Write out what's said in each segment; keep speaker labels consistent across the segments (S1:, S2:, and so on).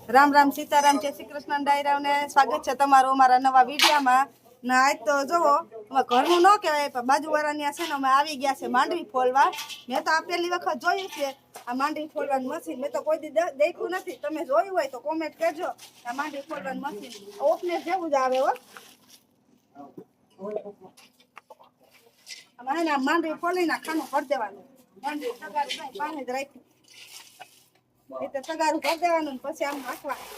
S1: રામ રામ સીતારામ, જય શ્રી કૃષ્ણ ડાયરાઓને સ્વાગત છે તમારું અમારા નવા વિડીયામાં. ને આજ તો જુઓ અમે ઘરનું ન કહેવાય પણ બાજુવાળાની આ છે ને અમે આવી ગયા છે માંડવી ફોલવા. મેં તો આ પહેલી વખત જોયું છે આ માંડવી ફોલવાનું મશીન. મેં તો કોઈ દી દેખ્યું નથી. તમે જોયું હોય તો કોમેન્ટ કરજો. આ માંડવી ફોલવાનું મશીન ઓપને જેવું જ આવે હો. અમારે માંડવી ફોલીને ખાનું ભરી દેવાનું. માંડવી તગારું નહીં, પાણી જ રાખ્યું એટલે તગારું ભરી દેવાનું પછી આમ નાખવાનું.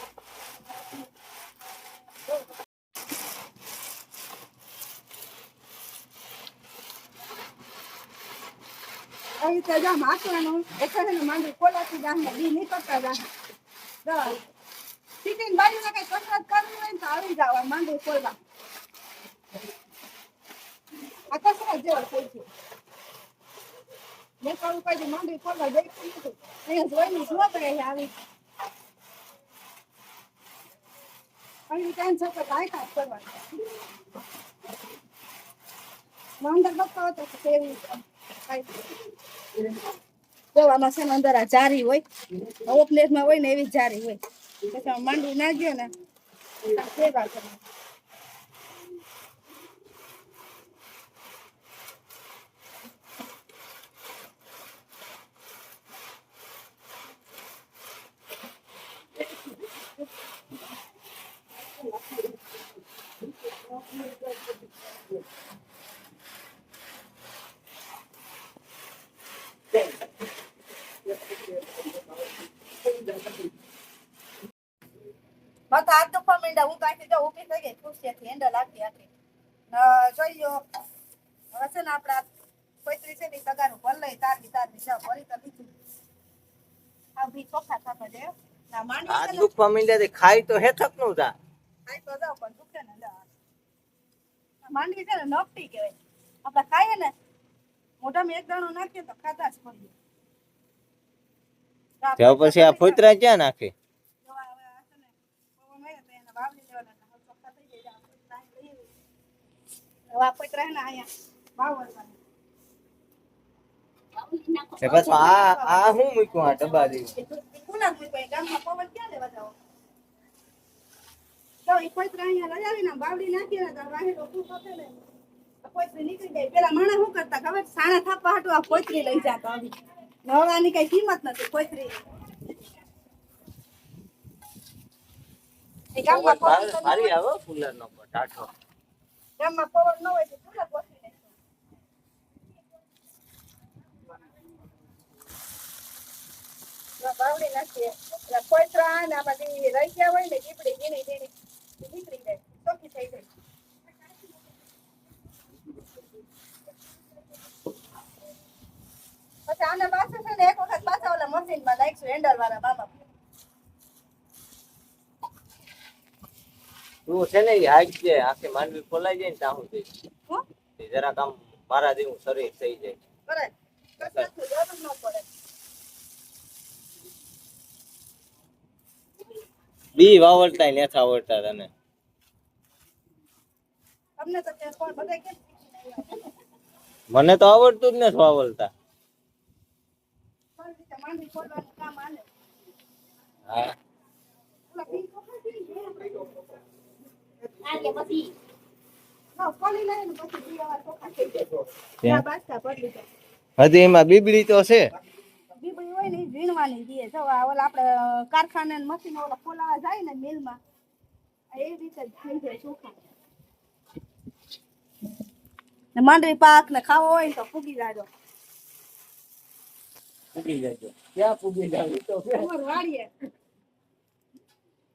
S1: આવી રીતે જામ હાંકવાનું એટલે છે ને માંડવી ખોલાતી જામ ને બી નીકળતા જામ. સીટીને બાજુમાં કઈ કસરત કરવી હોય ને તો આવી જાવ માંડવી ખોલવા. આ કસરત જેવો થઈ ગયો. મેં કહું કઈ માંડવી ખોલવા જઈશું નથી. અહીંયા જોઈને જુઓ પડે આવી આવી ટાઈમ છે તો કાંઈ કાંઈ કરવાનું. અંદર બતાવો તો કેવી આમાં છે ને અંદર આ જારી હોય ઓપલેટમાં હોય ને એવી જારી હોય પછી માંડવી નાખ્યો ને સેવા કરે. માથા હાથ દુખવા માંડ્યા. હું કાંઈથી જો ઊભી થઈ ગઈ ખુરશીએથી હેન્ડલ આપી આપી જોઈ લો. હવે છે ને આપડા કોઈત્રી છે ને તગારું ભર લઈ તારવી જાવ ભરી તો લીધું આ બી ચોખા થતા છે.
S2: હાથ દુખવા માંડ્યા ખાઈ તો હેઠક નું જા
S1: ખાઈ તો જાવ પણ દુખે ને માંડવી છે ને નફટી કહેવાય. આપણે ખાઈએ ને મોઢામાં એક દાણો નાખીએ તો ખાધા જ પડીએ.
S2: પછી આ ફોતરા ક્યાં નાખે? આ હું મૂક્યું આ ડબ્બા જેવું
S1: પેલા માણસ શું કરતા ખબર સાણા થાપવા હાટુ આ કોથરી લઈ જતા આવી. હવે આની કઈ કિંમત નથી કોથરી. ગામમાં પવન ન હોય તો કુલર કોથરી બાવડી નાખીએ કોથરા ને આમાં રહી ગયા હોય ને દીપડી ઝીણી ઝીણી નીકળી જાય ચોખ્ખી થઈ જાય. પછી આને પાછું છે ને એક વખત પાછા ઓલા મશીનમાં નાખશું હેન્ડલ વાળા બાબા.
S2: તું છે ને હાઈટ છે આખી માંડવી ખોલાઈ જાય ને ત્યાં સુધી જરાક આમ મારા જેવું શરીર થઈ જાય.
S1: બરાબર કસરતની જરૂર ન પડે.
S2: બી વાવડતા નથી આવડતા તને?
S1: તમને તો કોણ બધા કેમ
S2: મને તો આવડતું જ નથી વાવડતા.
S1: માંડવી ખોલવાનું કામ આલે.
S2: હા હજી એમાં બીબડી તો છે.
S1: બીબડી હોય ને વીણવાની દે જો ઓલા આપણે કારખાને મશીન ઓલા ખોલાવા જાય ને મિલમાં એવી રીતે થઈ જાય ચોખા. માંડવી પાક ને ખાવો હોય ને તો ફૂગી જાજો.
S2: ક્યાં પૂગી જાવ તો
S1: વાડીએ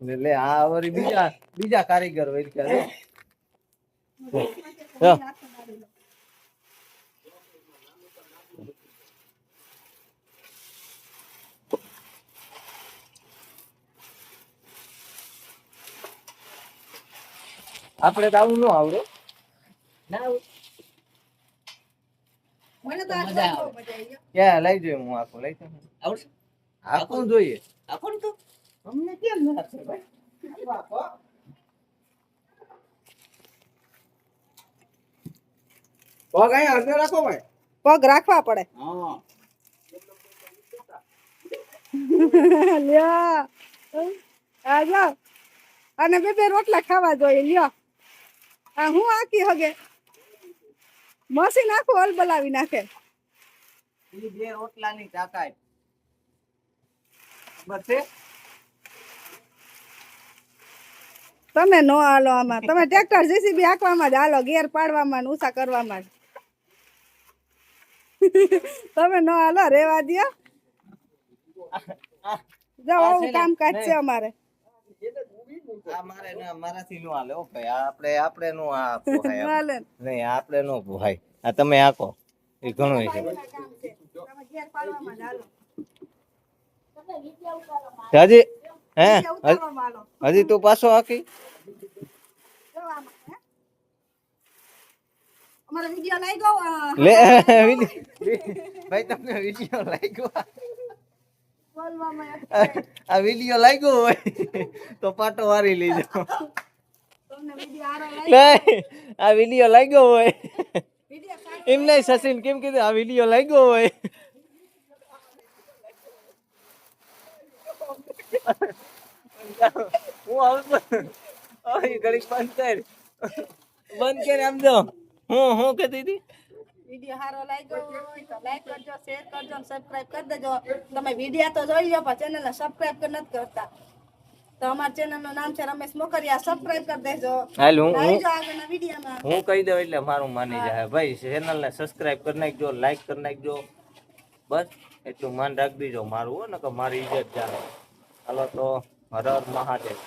S2: એટલે આ વળી બીજા કારીગર હોય કે આપણે તો આવું ન આવડે.
S1: મને તો મજા આવે.
S2: ક્યાં લઈ જોઈએ? હું આખું લઈ જાઉં. આવડશે? આખું જોઈએ. આખું તો અમને કેમ ના આપશે ભાઈ? પગ અહીંયા આગળ રાખો ભાઈ.
S1: પગ રાખવા પડે.
S2: હા
S1: લ્યા હા જો અને બે બે રોટલા ખાવા જોઈએ લ્યો આ હું આખી હગે મશીન આખું હલ બલાવી નાખે
S2: ઈ બે રોટલાની તાકાત બસ છે
S1: તમે નો હાલો આમાં તમે ટ્રેક્ટર જેસીબી હાંકવામાં જ હાલો ગેર પાડવામાં ને ઉષા કરવામાં જ તમે નો હાલો રેવા દ્યો જાઓ આવું કામકાજ છે અમારે
S2: આ મારે ના મારાથી નો હાલે ઓ ભાઈ આપણે નો આ પોહાય
S1: હાલે
S2: નહીં આપણે નો પોહાય આ તમે આકો એ ઘણું છે
S1: કામ છે તમે ગેર પાડવામાં જ હાલો
S2: હજી હે
S1: ઉતારવામાં હાલો
S2: હજી તું પાછો આકી
S1: જો આમાં હે અમારો વિડિયો લાગ્યો
S2: લે ભાઈ તમને વિડિયો લાગ્યો
S1: બોલવામાં
S2: આ વિડિયો લાગ્યો હોય તો પાટો વારી લેજો
S1: તમને વિડિયો આરો
S2: લે આ વિડિયો લાગ્યો હોય
S1: વિડિયો
S2: એમ નહીં સચિન કેમ કીધું આ વિડિયો લાગ્યો હોય હું આવતો ઓય ઘડીક બંધ કર આમ જો હું કહેતી હતી
S1: વિડિયો સારો લાગ્યો હોય તો લાઈક કરજો શેર કરજો અને સબસ્ક્રાઇબ કરી દેજો તમે વિડિયો તો જોઈ લો પણ ચેનલને સબસ્ક્રાઇબ નથી કરતા તો અમારા ચેનલનું નામ છે રમેશ મોકરિયા સબસ્ક્રાઇબ કરી દેજો
S2: હાલ હું
S1: આવી જાઓ આગળના વિડિયોમાં
S2: હું કહી દઉં એટલે મારું માની જાય ભાઈ ચેનલને સબસ્ક્રાઇબ કરી નાખજો લાઈક કરી નાખજો બસ એટલું માન રાખી દેજો મારું હો ને કે મારી ઇજ્જત જાણે હાલો તો હર હર મહાદેવ